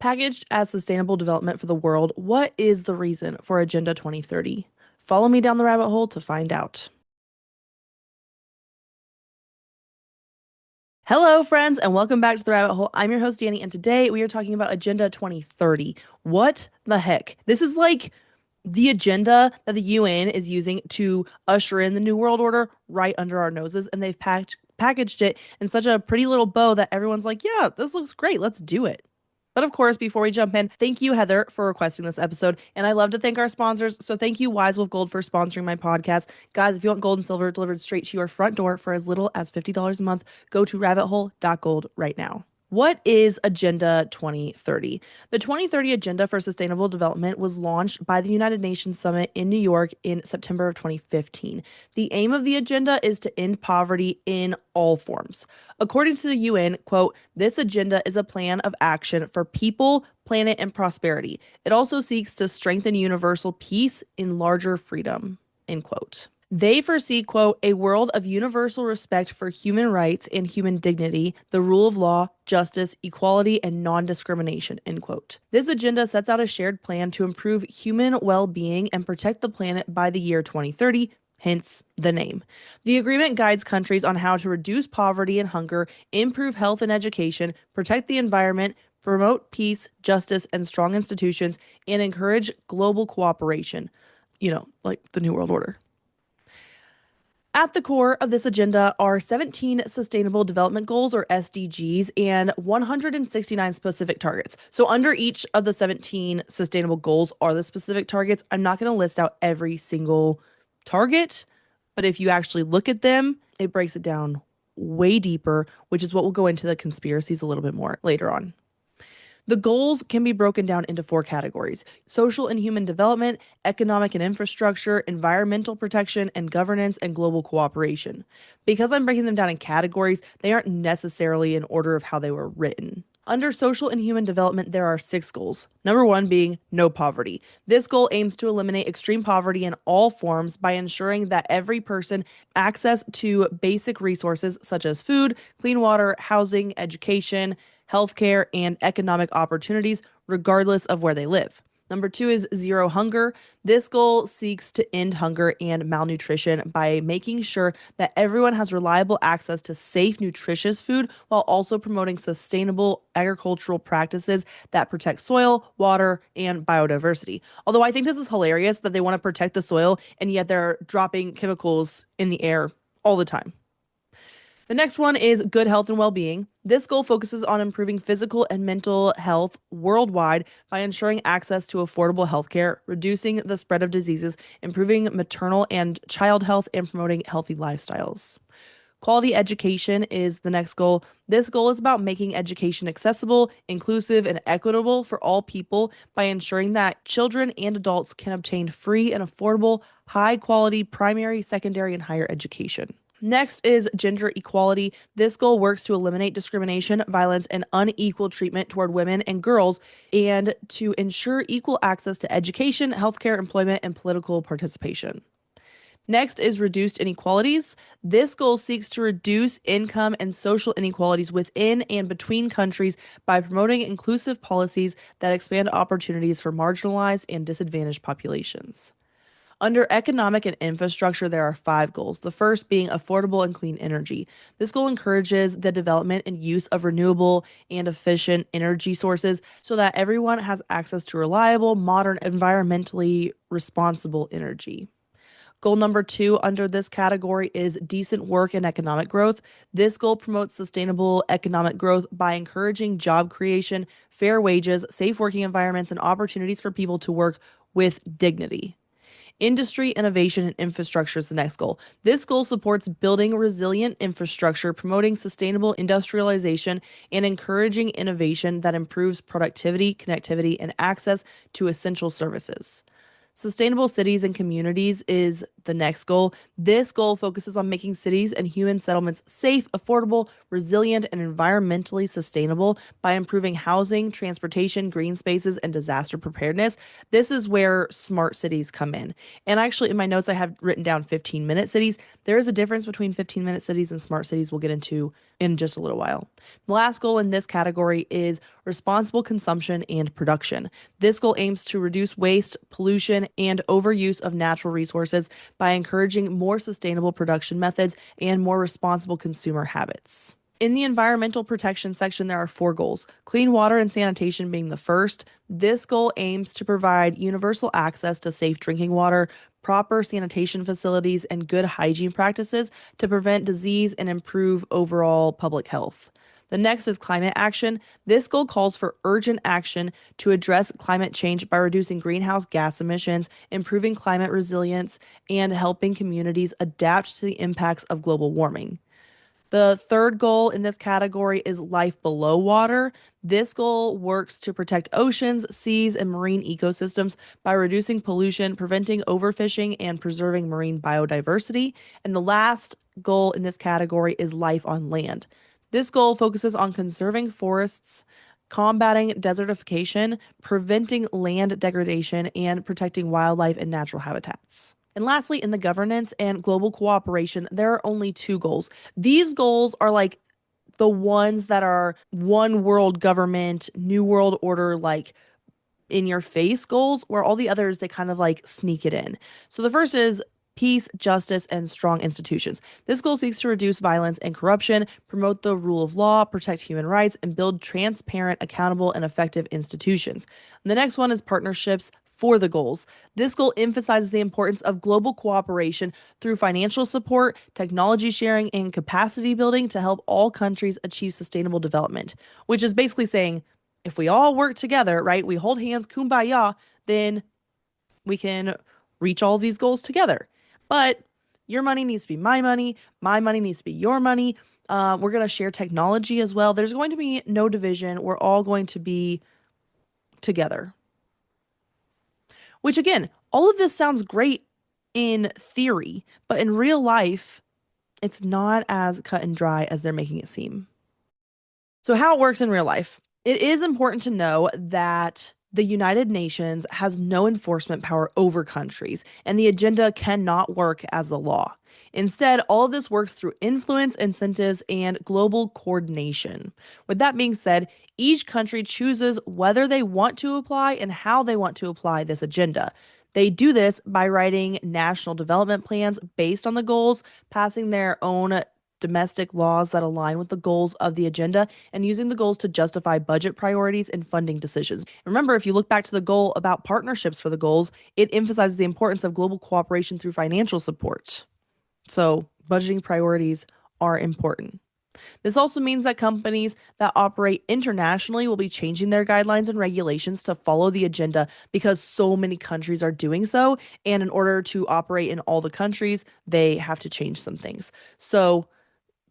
Packaged as sustainable development for the world, what is the reason for Agenda 2030? Follow me down the rabbit hole to find out. Hello, friends, and welcome back to the rabbit hole. I'm your host, Danny, and today we are talking about Agenda 2030. What the heck? This is like the agenda that the UN is using to usher in the New World Order right under our noses, and they've packaged it in such a pretty little bow that everyone's like, yeah, this looks great. Let's do it. But of course, before we jump in, thank you, Heather, for requesting this episode. And I love to thank our sponsors. So thank you, Wise Wolf Gold, for sponsoring my podcast. Guys, if you want gold and silver delivered straight to your front door for as little as $50 a month, go to rabbithole.gold right now. What is Agenda 2030? The 2030 Agenda for Sustainable Development was launched by the United Nations Summit in New York in September of 2015. The aim of the agenda is to end poverty in all forms. According to the UN, quote, this agenda is a plan of action for people, planet, and prosperity. It also seeks to strengthen universal peace in larger freedom, end quote. They foresee, quote, a world of universal respect for human rights and human dignity, the rule of law, justice, equality, and non-discrimination, end quote. This agenda sets out a shared plan to improve human well-being and protect the planet by the year 2030, hence the name. The agreement guides countries on how to reduce poverty and hunger, improve health and education, protect the environment, promote peace, justice, and strong institutions, and encourage global cooperation, like the New World Order. At the core of this agenda are 17 Sustainable Development Goals, or SDGs, and 169 specific targets. So under each of the 17 sustainable goals are the specific targets. I'm not going to list out every single target, but if you actually look at them, it breaks it down way deeper, which is what we'll go into the conspiracies a little bit more later on. The goals can be broken down into 4 categories: social and human development, economic and infrastructure, environmental protection, and governance and global cooperation. Because I'm breaking them down in categories, they aren't necessarily in order of how they were written. Under social and human development, there are 6 goals. Number 1 being no poverty. This goal aims to eliminate extreme poverty in all forms by ensuring that every person access to basic resources such as food, clean water, housing, education, healthcare, and economic opportunities, regardless of where they live. Number 2 is zero hunger. This goal seeks to end hunger and malnutrition by making sure that everyone has reliable access to safe, nutritious food while also promoting sustainable agricultural practices that protect soil, water, and biodiversity. Although I think this is hilarious that they want to protect the soil and yet they're dropping chemicals in the air all the time. The next one is good health and well-being. This goal focuses on improving physical and mental health worldwide by ensuring access to affordable healthcare, reducing the spread of diseases, improving maternal and child health, and promoting healthy lifestyles. Quality education is the next goal. This goal is about making education accessible, inclusive, and equitable for all people by ensuring that children and adults can obtain free and affordable, high-quality primary, secondary, and higher education. Next is gender equality. This goal works to eliminate discrimination, violence, and unequal treatment toward women and girls, and to ensure equal access to education, healthcare, employment, and political participation. Next is reduced inequalities. This goal seeks to reduce income and social inequalities within and between countries by promoting inclusive policies that expand opportunities for marginalized and disadvantaged populations. Under economic and infrastructure, there are 5 goals. The first being affordable and clean energy. This goal encourages the development and use of renewable and efficient energy sources so that everyone has access to reliable, modern, environmentally responsible energy. Goal number 2 under this category is decent work and economic growth. This goal promotes sustainable economic growth by encouraging job creation, fair wages, safe working environments, and opportunities for people to work with dignity. Industry, innovation, and infrastructure is the next goal. This goal supports building resilient infrastructure, promoting sustainable industrialization, and encouraging innovation that improves productivity, connectivity, and access to essential services. Sustainable cities and communities is The next goal. This goal focuses on making cities and human settlements safe, affordable, resilient, and environmentally sustainable by improving housing, transportation, green spaces, and disaster preparedness. This is where smart cities come in. And actually, in my notes, I have written down 15-minute cities. There is a difference between 15-minute cities and smart cities we'll get into in just a little while. The last goal in this category is responsible consumption and production. This goal aims to reduce waste, pollution, and overuse of natural resources by encouraging more sustainable production methods and more responsible consumer habits. In the environmental protection section, there are four goals. Clean water and sanitation being the first. This goal aims to provide universal access to safe drinking water, proper sanitation facilities, and good hygiene practices to prevent disease and improve overall public health. The next is climate action. This goal calls for urgent action to address climate change by reducing greenhouse gas emissions, improving climate resilience, and helping communities adapt to the impacts of global warming. The third goal in this category is life below water. This goal works to protect oceans, seas, and marine ecosystems by reducing pollution, preventing overfishing, and preserving marine biodiversity. And the last goal in this category is life on land. This goal focuses on conserving forests, combating desertification, preventing land degradation, and protecting wildlife and natural habitats. And lastly, in the governance and global cooperation, there are only two goals. These goals are like the ones that are one world government, new world order, like in your face goals, where all the others they kind of like sneak it in. So the first is peace, justice, and strong institutions. This goal seeks to reduce violence and corruption, promote the rule of law, protect human rights, and build transparent, accountable, and effective institutions. And the next one is partnerships for the goals. This goal emphasizes the importance of global cooperation through financial support, technology sharing, and capacity building to help all countries achieve sustainable development, which is basically saying if we all work together, right, we hold hands, kumbaya, then we can reach all these goals together. But your money needs to be my money needs to be your money. We're going to share technology as well. There's going to be no division. We're all going to be together. Which, again, all of this sounds great in theory, but in real life, it's not as cut and dry as they're making it seem. So, how it works in real life. It is important to know that the United Nations has no enforcement power over countries, and the agenda cannot work as a law. Instead, all of this works through influence, incentives, and global coordination. With that being said, each country chooses whether they want to apply and how they want to apply this agenda. They do this by writing national development plans based on the goals, passing their own domestic laws that align with the goals of the agenda, and using the goals to justify budget priorities and funding decisions. Remember, if you look back to the goal about partnerships for the goals, it emphasizes the importance of global cooperation through financial support. So, budgeting priorities are important. This also means that companies that operate internationally will be changing their guidelines and regulations to follow the agenda because so many countries are doing so. And in order to operate in all the countries, they have to change some things. So,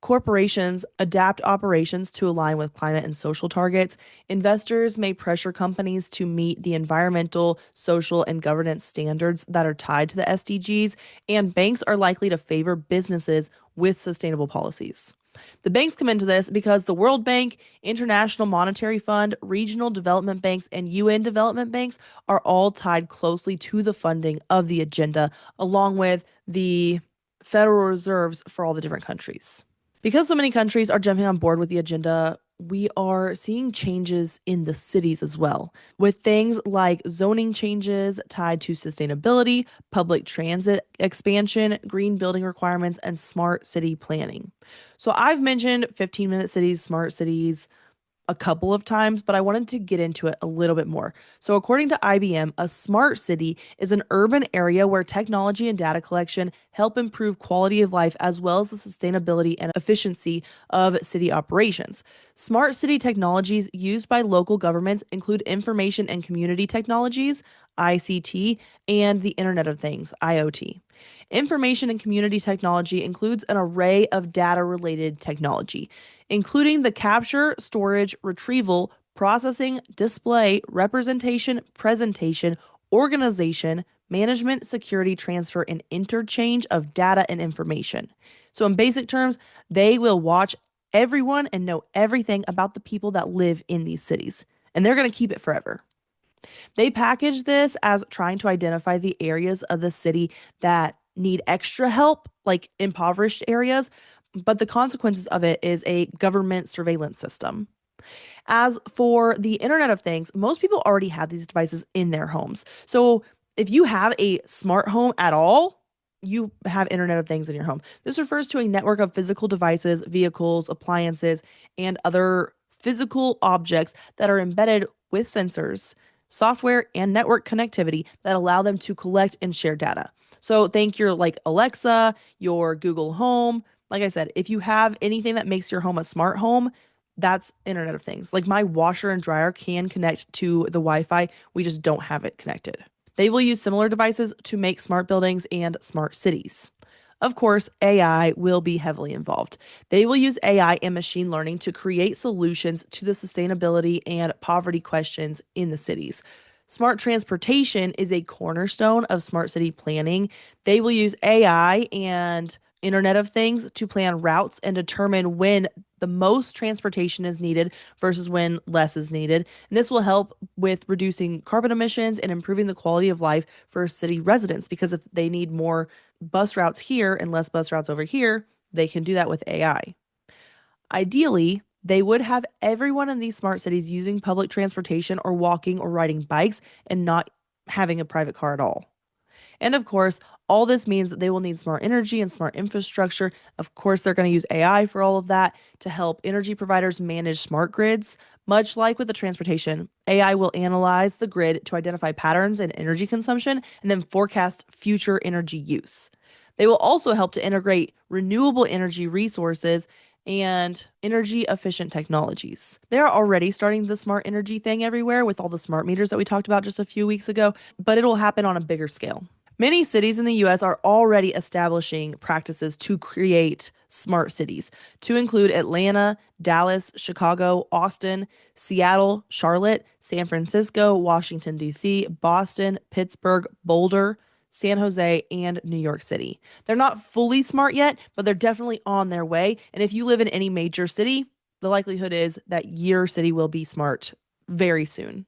corporations adapt operations to align with climate and social targets. Investors may pressure companies to meet the environmental, social, and governance standards that are tied to the SDGs, and banks are likely to favor businesses with sustainable policies. The banks come into this because the World Bank, International Monetary Fund, regional development banks, and UN development banks are all tied closely to the funding of the agenda, along with the Federal Reserves for all the different countries. Because so many countries are jumping on board with the agenda, we are seeing changes in the cities as well, with things like zoning changes tied to sustainability, public transit expansion, green building requirements, and smart city planning. So I've mentioned 15-minute cities, smart cities, a couple of times, but I wanted to get into it a little bit more. So, according to IBM, a smart city is an urban area where technology and data collection help improve quality of life as well as the sustainability and efficiency of city operations. Smart city technologies used by local governments include information and community technologies, ICT, and the Internet of Things, IoT. Information and community technology includes an array of data related technology, including the capture, storage, retrieval, processing, display, representation, presentation, organization, management, security, transfer, and interchange of data and information. So, in basic terms, they will watch everyone and know everything about the people that live in these cities, and they're going to keep it forever. They package this as trying to identify the areas of the city that need extra help, like impoverished areas, but the consequences of it is a government surveillance system. As for the Internet of Things, most people already have these devices in their homes. So if you have a smart home at all, you have Internet of Things in your home. This refers to a network of physical devices, vehicles, appliances, and other physical objects that are embedded with sensors, software, and network connectivity that allow them to collect and share data. So think your like Alexa, your Google Home. Like I said, if you have anything that makes your home a smart home, that's Internet of Things. Like my washer and dryer can connect to the Wi-Fi. We just don't have it connected. They will use similar devices to make smart buildings and smart cities. Of course, AI will be heavily involved. They will use AI and machine learning to create solutions to the sustainability and poverty questions in the cities. Smart transportation is a cornerstone of smart city planning. They will use AI and Internet of Things to plan routes and determine when the most transportation is needed versus when less is needed. And this will help with reducing carbon emissions and improving the quality of life for city residents because if they need more bus routes here and less bus routes over here, they can do that with AI. Ideally, they would have everyone in these smart cities using public transportation or walking or riding bikes and not having a private car at all. And of course, all this means that they will need smart energy and smart infrastructure. Of course, they're going to use AI for all of that to help energy providers manage smart grids. Much like with the transportation, AI will analyze the grid to identify patterns in energy consumption and then forecast future energy use. They will also help to integrate renewable energy resources and energy efficient technologies. They're already starting the smart energy thing everywhere with all the smart meters that we talked about just a few weeks ago, but it'll happen on a bigger scale. Many cities in the US are already establishing practices to create smart cities, to include Atlanta, Dallas, Chicago, Austin, Seattle, Charlotte, San Francisco, Washington, D.C., Boston, Pittsburgh, Boulder, San Jose, and New York City. They're not fully smart yet, but they're definitely on their way. And if you live in any major city, the likelihood is that your city will be smart very soon.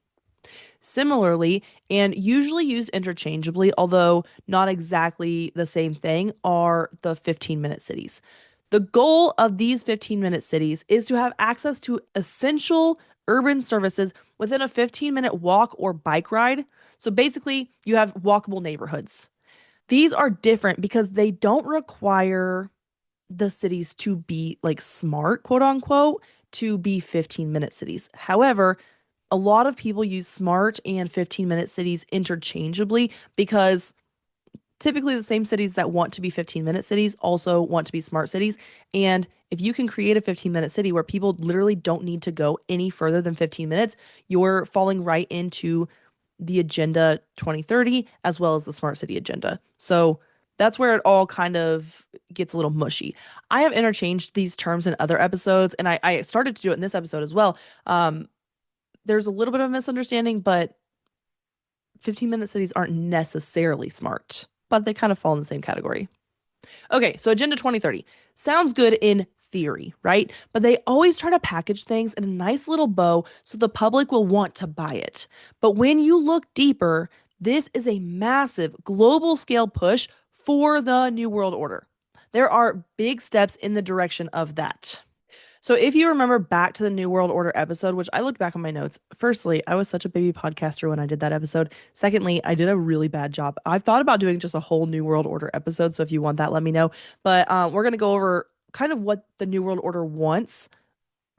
Similarly, and usually used interchangeably, although not exactly the same thing, are the 15-minute cities. The goal of these 15-minute cities is to have access to essential urban services within a 15-minute walk or bike ride. So basically, you have walkable neighborhoods. These are different because they don't require the cities to be like smart, quote unquote, to be 15-minute cities. However, a lot of people use smart and 15-minute cities interchangeably because typically the same cities that want to be 15-minute cities also want to be smart cities. And if you can create a 15-minute city where people literally don't need to go any further than 15 minutes, you're falling right into the Agenda 2030 as well as the Smart City Agenda. So that's where it all kind of gets a little mushy. I have interchanged these terms in other episodes, and I started to do it in this episode as well. There's a little bit of misunderstanding, but 15-minute cities aren't necessarily smart, but they kind of fall in the same category. Okay, so Agenda 2030 sounds good in theory, right? But they always try to package things in a nice little bow so the public will want to buy it. But when you look deeper, this is a massive global scale push for the New World Order. There are big steps in the direction of that. So if you remember back to the New World Order episode, which I looked back on my notes, firstly, I was such a baby podcaster when I did that episode. Secondly, I did a really bad job. I've thought about doing just a whole New World Order episode, so if you want that, let me know. But we're going to go over kind of what the New World Order wants.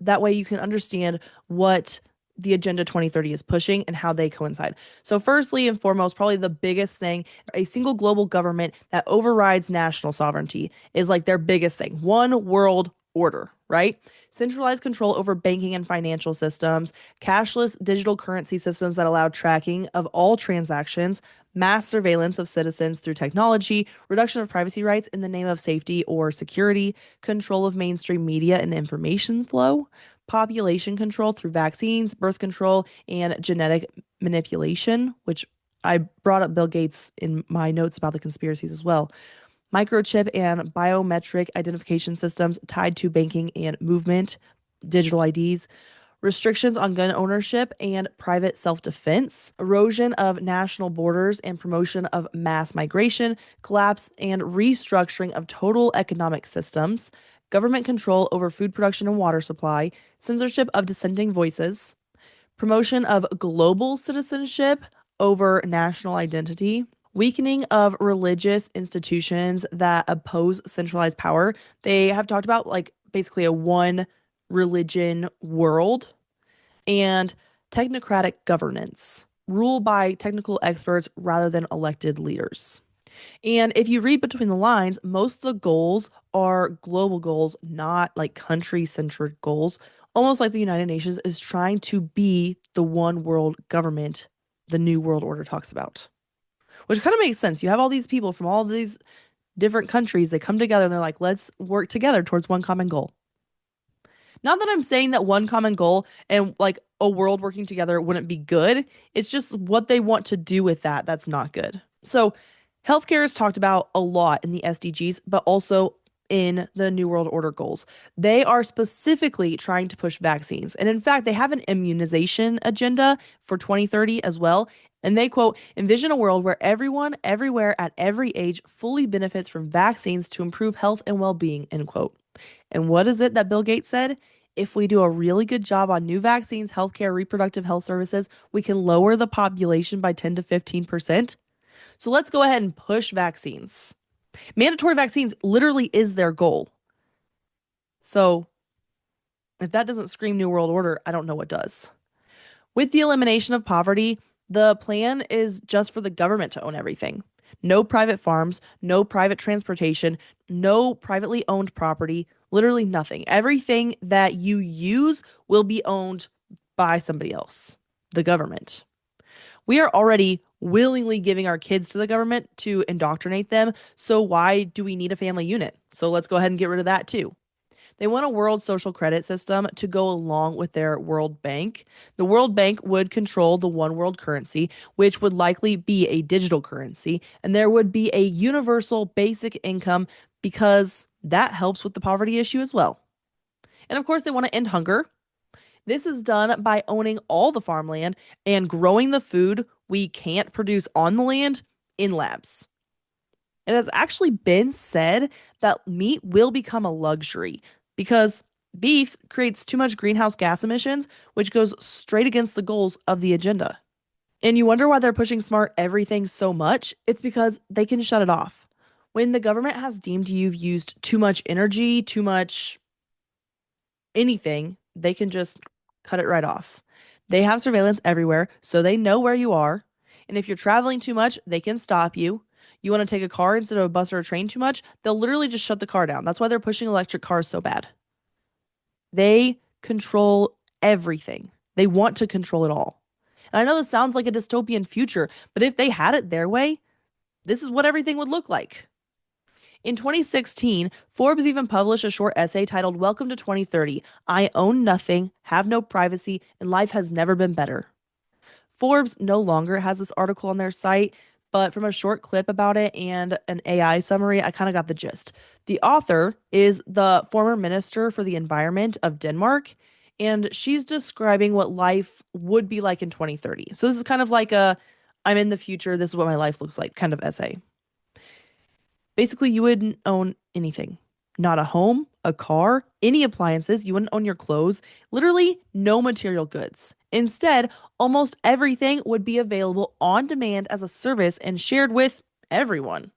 That way you can understand what the Agenda 2030 is pushing and how they coincide. So, firstly and foremost, probably the biggest thing, a single global government that overrides national sovereignty is like their biggest thing. One world order, right? Centralized control over banking and financial systems, cashless digital currency systems that allow tracking of all transactions, mass surveillance of citizens through technology, reduction of privacy rights in the name of safety or security, control of mainstream media and information flow, population control through vaccines, birth control, and genetic manipulation, which I brought up Bill Gates in my notes about the conspiracies as well. Microchip and biometric identification systems tied to banking and movement, digital IDs, restrictions on gun ownership and private self defense, erosion of national borders and promotion of mass migration, collapse and restructuring of total economic systems, government control over food production and water supply, censorship of dissenting voices, promotion of global citizenship over national identity, weakening of religious institutions that oppose centralized power. They have talked about like basically a one religion world and technocratic governance, rule by technical experts rather than elected leaders. And if you read between the lines, most of the goals are global goals, not like country centric goals. Almost like the United Nations is trying to be the one world government the New World Order talks about, which kind of makes sense. You have all these people from all these different countries, they come together and they're like, let's work together towards one common goal. Not that I'm saying that one common goal and like a world working together wouldn't be good. It's just what they want to do with that that's not good. So, healthcare is talked about a lot in the SDGs, but also in the New World Order goals. They are specifically trying to push vaccines. And in fact, they have an immunization agenda for 2030 as well. And they quote, envision a world where everyone, everywhere, at every age fully benefits from vaccines to improve health and well being, end quote. And what is it that Bill Gates said? If we do a really good job on new vaccines, healthcare, reproductive health services, we can lower the population by 10 to 15%. So let's go ahead and push vaccines. Mandatory vaccines literally is their goal. So if that doesn't scream New World Order, I don't know what does. With the elimination of poverty, the plan is just for the government to own everything. No private farms, no private transportation, no privately owned property, literally nothing. Everything that you use will be owned by somebody else, the government. We are already willingly giving our kids to the government to indoctrinate them. So why do we need a family unit? So let's go ahead and get rid of that too. They want a world social credit system to go along with their World Bank. The World Bank would control the one world currency, which would likely be a digital currency, and there would be a universal basic income because that helps with the poverty issue as well. And of course, they want to end hunger. This is done by owning all the farmland and growing the food we can't produce on the land in labs. It has actually been said that meat will become a luxury because beef creates too much greenhouse gas emissions, which goes straight against the goals of the agenda. And you wonder why they're pushing smart everything so much? It's because they can shut it off. When the government has deemed you've used too much energy, too much anything, they can just cut it right off. They have surveillance everywhere, so they know where you are. And if you're traveling too much, they can stop you. You want to take a car instead of a bus or a train too much, they'll literally just shut the car down. That's why they're pushing electric cars so bad. They control everything. They want to control it all. And I know this sounds like a dystopian future, but if they had it their way, this is what everything would look like. In 2016, Forbes even published a short essay titled Welcome to 2030. I own nothing, have no privacy, and life has never been better. Forbes no longer has this article on their site, but from a short clip about it and an AI summary, I kind of got the gist. The author is the former minister for the environment of Denmark, and she's describing what life would be like in 2030. So this is kind of like a I'm in the future, this is what my life looks like kind of essay. Basically, you wouldn't own anything. Not a home, a car, any appliances. You wouldn't own your clothes. Literally, no material goods. Instead, almost everything would be available on demand as a service and shared with everyone.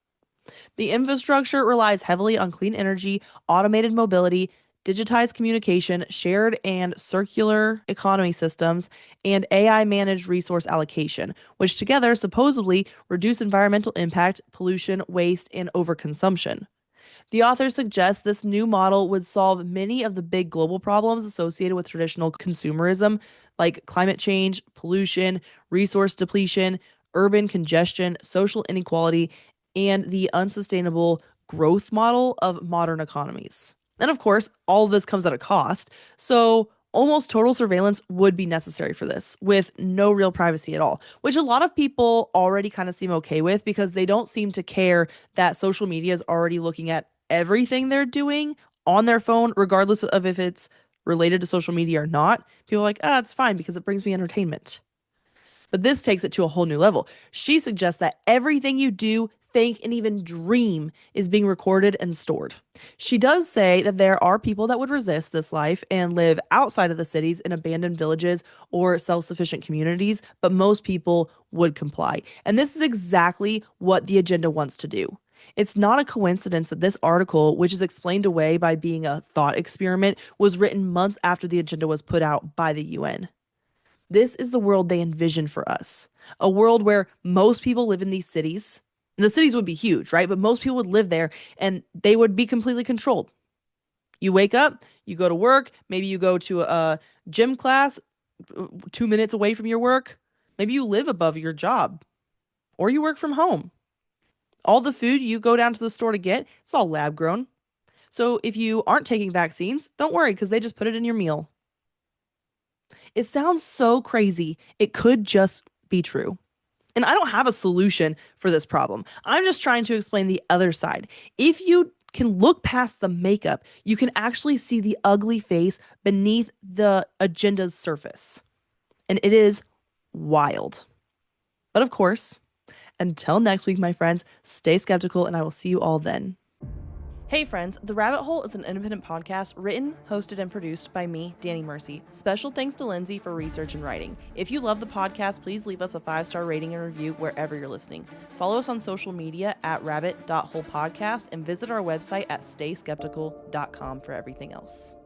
The infrastructure relies heavily on clean energy, automated mobility, digitized communication, shared and circular economy systems, and AI managed resource allocation, which together supposedly reduce environmental impact, pollution, waste, and overconsumption. The author suggests this new model would solve many of the big global problems associated with traditional consumerism, like climate change, pollution, resource depletion, urban congestion, social inequality, and the unsustainable growth model of modern economies. And of course, all of this comes at a cost. So, Almost total surveillance would be necessary for this, with no real privacy at all, which a lot of people already kind of seem okay with because they don't seem to care that social media is already looking at everything they're doing on their phone, regardless of if it's related to social media or not. People are like, ah, it's fine because it brings me entertainment. But this takes it to a whole new level. She suggests that everything you do, think, and even dream is being recorded and stored. She does say that there are people that would resist this life and live outside of the cities in abandoned villages or self sufficient communities, but most people would comply. And this is exactly what the agenda wants to do. It's not a coincidence that this article, which is explained away by being a thought experiment, was written months after the agenda was put out by the UN. This is the world they envision for us. A world where most people live in these cities. The cities would be huge, right? But most people would live there and they would be completely controlled. You wake up, you go to work, maybe you go to a gym class 2 minutes away from your work. Maybe you live above your job or you work from home. All the food you go down to the store to get, it's all lab grown. So if you aren't taking vaccines, don't worry because they just put it in your meal. It sounds so crazy. It could just be true. And I don't have a solution for this problem. I'm just trying to explain the other side. If you can look past the makeup, you can actually see the ugly face beneath the agenda's surface. And it is wild. But of course, until next week, my friends, stay skeptical and I will see you all then. Hey friends, The Rabbit Hole is an independent podcast written, hosted, and produced by me, Danny Mercy. Special thanks to Lindsay for research and writing. If you love the podcast, please leave us a 5-star rating and review wherever you're listening. Follow us on social media at rabbit.holepodcast and visit our website at stayskeptical.com for everything else.